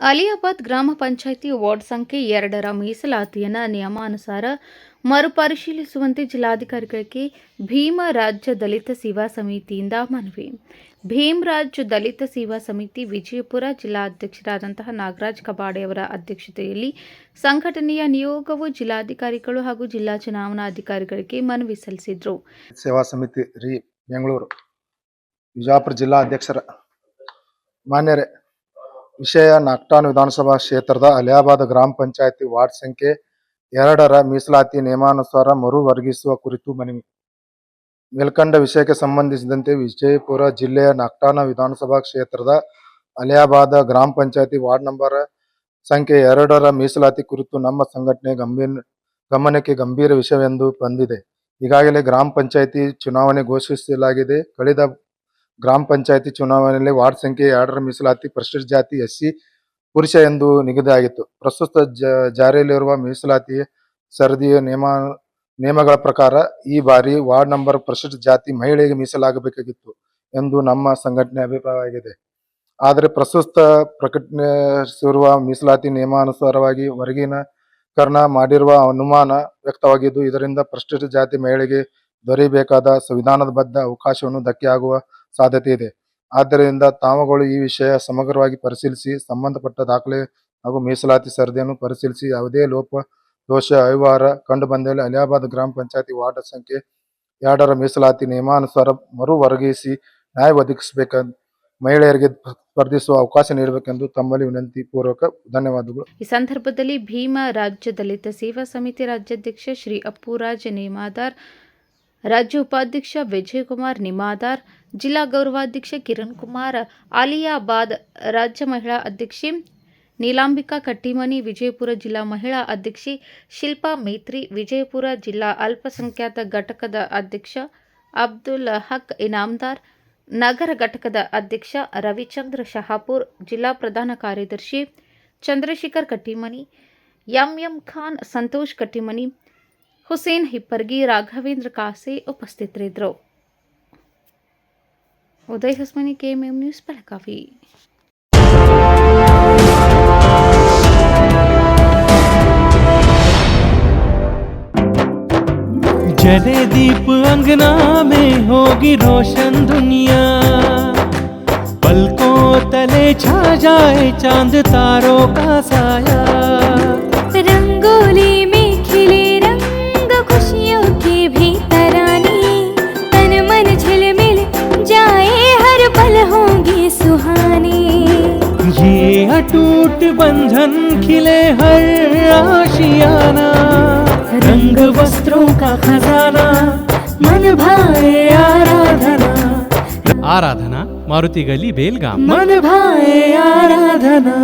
ಅಲಿಯಾಬಾದ್ ಗ್ರಾಮ ಪಂಚಾಯಿತಿ ವಾರ್ಡ್ ಸಂಖ್ಯೆ 2ರ ಮೀಸಲಾತಿಯನ್ನು ನಿಯಮಾನುಸಾರ ಮರುಪರಿಶೀಲಿಸುವಂತೆ ಜಿಲ್ಲಾಧಿಕಾರಿಗಳಿಗೆ ಭೀಮ ರಾಜ್ಯ ದಲಿತ ಸೇವಾ ಸಮಿತಿಯಿಂದ ಮನವಿ. ಭೀಮ್ ರಾಜ್ಯ ದಲಿತ ಸೇವಾ ಸಮಿತಿ ವಿಜಯಪುರ ಜಿಲ್ಲಾಧ್ಯಕ್ಷರಾದಂತಹ ನಾಗರಾಜ್ ಕಬಾಡೆ ಅವರ ಅಧ್ಯಕ್ಷತೆಯಲ್ಲಿ ಸಂಘಟನೆಯ ನಿಯೋಗವು ಜಿಲ್ಲಾಧಿಕಾರಿಗಳು ಹಾಗೂ ಜಿಲ್ಲಾ ಚುನಾವಣಾಧಿಕಾರಿಗಳಿಗೆ ಮನವಿ ಸಲ್ಲಿಸಿದರು. ಸೇವಾ ಸಮಿತಿ ಬೆಂಗಳೂರು ವಿಜಯಪುರ ಜಿಲ್ಲಾ ಅಧ್ಯಕ್ಷರ ಮಾನ್ಯರೇ, ವಿಷಯ ನಾಗ್ಟಾನ್ ವಿಧಾನಸಭಾ ಕ್ಷೇತ್ರದ ಅಲಿಯಾಬಾದ್ ಗ್ರಾಮ ಪಂಚಾಯಿತಿ ವಾರ್ಡ್ ಸಂಖ್ಯೆ 2ರ ಮೀಸಲಾತಿ ನಿಯಮಾನುಸಾರ ಮರು ವರ್ಗಿಸುವ ಕುರಿತು ಮನವಿ. ಮೇಲ್ಕಂಡ ವಿಷಯಕ್ಕೆ ಸಂಬಂಧಿಸಿದಂತೆ ವಿಜಯಪುರ ಜಿಲ್ಲೆಯ ನಾಗ್ಟಾನ್ ವಿಧಾನಸಭಾ ಕ್ಷೇತ್ರದ ಅಲಿಯಾಬಾದ್ ಗ್ರಾಮ ಪಂಚಾಯಿತಿ ವಾರ್ಡ್ ನಂಬರ್ ಸಂಖ್ಯೆ 2ರ ಮೀಸಲಾತಿ ಕುರಿತು ನಮ್ಮ ಸಂಘಟನೆ ಗಮನಕ್ಕೆ ಗಂಭೀರ ವಿಷಯವೆಂದು ಬಂದಿದೆ. ಈಗಾಗಲೇ ಗ್ರಾಮ ಪಂಚಾಯಿತಿ ಚುನಾವಣೆ ಘೋಷಿಸಲಾಗಿದೆ. ಕಳೆದ ಗ್ರಾಮ ಪಂಚಾಯಿತಿ ಚುನಾವಣೆಯಲ್ಲಿ ವಾರ್ಡ್ ಸಂಖ್ಯೆ 2ರ ಮೀಸಲಾತಿ ಪರಿಶಿಷ್ಟ ಜಾತಿ ಎಸ್ಸಿ ಪುರುಷ ಎಂದು ನಿಗದಿಯಾಗಿತ್ತು. ಪ್ರಸ್ತುತ ಜಾರಿಯಲ್ಲಿರುವ ಮೀಸಲಾತಿ ಸರದಿಯ ನಿಯಮಗಳ ಪ್ರಕಾರ ಈ ಬಾರಿ ವಾರ್ಡ್ ನಂಬರ್ ಪರಿಶಿಷ್ಟ ಜಾತಿ ಮಹಿಳೆಗೆ ಮೀಸಲಾಗಬೇಕಾಗಿತ್ತು ಎಂದು ನಮ್ಮ ಸಂಘಟನೆ ಅಭಿಪ್ರಾಯವಾಗಿದೆ. ಆದರೆ ಪ್ರಸ್ತುತ ಪ್ರಕಟಿಸಿರುವ ಮೀಸಲಾತಿ ನಿಯಮಾನುಸಾರವಾಗಿ ವರ್ಗೀಕರಣ ಮಾಡಿರುವ ಅನುಮಾನ ವ್ಯಕ್ತವಾಗಿದ್ದು, ಇದರಿಂದ ಪರಿಶಿಷ್ಟ ಜಾತಿ ಮಹಿಳೆಗೆ ದೊರೆಯಬೇಕಾದ ಸಂವಿಧಾನಬದ್ಧ ಅವಕಾಶವನ್ನು ಧಕ್ಕೆಯಾಗುವ ಸಾಧ್ಯತೆ ಇದೆ. ಆದ್ದರಿಂದ ತಾವುಗಳು ಈ ವಿಷಯ ಸಮಗ್ರವಾಗಿ ಪರಿಶೀಲಿಸಿ ಸಂಬಂಧಪಟ್ಟ ದಾಖಲೆ ಹಾಗೂ ಮೀಸಲಾತಿ ಸರದಿಯನ್ನು ಪರಿಶೀಲಿಸಿ ಯಾವುದೇ ಲೋಪ ದೋಷ ಅವ್ಯವಹಾರ ಕಂಡು ಬಂದಲ್ಲಿ ಅಲಿಯಾಬಾದ್ ಗ್ರಾಮ ಪಂಚಾಯಿತಿ ವಾರ್ಡ್ ಸಂಖ್ಯೆ 2ರ ಮೀಸಲಾತಿ ನಿಯಮಾನುಸಾರ ಮರು ವರ್ಗಿಸಿ ನ್ಯಾಯ ಒದಗಿಸಬೇಕೆಂದು ಮಹಿಳೆಯರಿಗೆ ಸ್ಪರ್ಧಿಸುವ ಅವಕಾಶ ನೀಡಬೇಕೆಂದು ತಮ್ಮಲ್ಲಿ ವಿನಂತಿ ಪೂರ್ವಕ ಧನ್ಯವಾದಗಳು. ಈ ಸಂದರ್ಭದಲ್ಲಿ ಭೀಮ ರಾಜ್ಯ ದಲಿತ ಸೇವಾ ಸಮಿತಿ ರಾಜ್ಯಾಧ್ಯಕ್ಷ ಶ್ರೀ ಅಪ್ಪುರಾಜ್ ನೇಮಾದಾರ್, ರಾಜ್ಯ ಉಪಾಧ್ಯಕ್ಷ ವಿಜಯಕುಮಾರ್ ನಿಮಾದಾರ್, ಜಿಲ್ಲಾ ಗೌರವಾಧ್ಯಕ್ಷ ಕಿರಣ್ ಕುಮಾರ್ ಅಲಿಯಾಬಾದ್, ರಾಜ್ಯ ಮಹಿಳಾ ಅಧ್ಯಕ್ಷೆ ನೀಲಾಂಬಿಕಾ ಕಟ್ಟಿಮನಿ, ವಿಜಯಪುರ ಜಿಲ್ಲಾ ಮಹಿಳಾ ಅಧ್ಯಕ್ಷೆ ಶಿಲ್ಪಾ ಮೇತ್ರಿ, ವಿಜಯಪುರ ಜಿಲ್ಲಾ ಅಲ್ಪಸಂಖ್ಯಾತ ಘಟಕದ ಅಧ್ಯಕ್ಷ ಅಬ್ದುಲ್ ಹಕ್ ಇನಾಮದಾರ್, ನಗರ ಘಟಕದ ಅಧ್ಯಕ್ಷ ರವಿಚಂದ್ರ ಶಹಾಪುರ್, ಜಿಲ್ಲಾ ಪ್ರಧಾನ ಕಾರ್ಯದರ್ಶಿ ಚಂದ್ರಶೇಖರ್ ಕಟ್ಟಿಮನಿ, ಎಂಎಂ ಖಾನ್, ಸಂತೋಷ್ ಕಟ್ಟಿಮನಿ, ಹುಸೇನ್ ಹಿಪ್ಪರ್ಗಿ, ರಾಘವೇಂದ್ರ ಕಾಸೆ ಉಪಸ್ಥಿತರಿದ್ದರು. Uday Hosmani, KMM news, Belagavi. जले दीप अंगना में होगी रोशन दुनिया, पलकों तले छा जाए चांद तारों का साया, रंगोली में खिले रंग खुशियों के भी तराने, तन मन झिलमिल जाए हर पल होंगे सुहाने, ये अटूट बंधन खिले हर आशियाना, रंग वस्त्रों का खजाना, मन भाए आराधना, आराधना मारुति गली बेलगाम, मन भाए आराधना.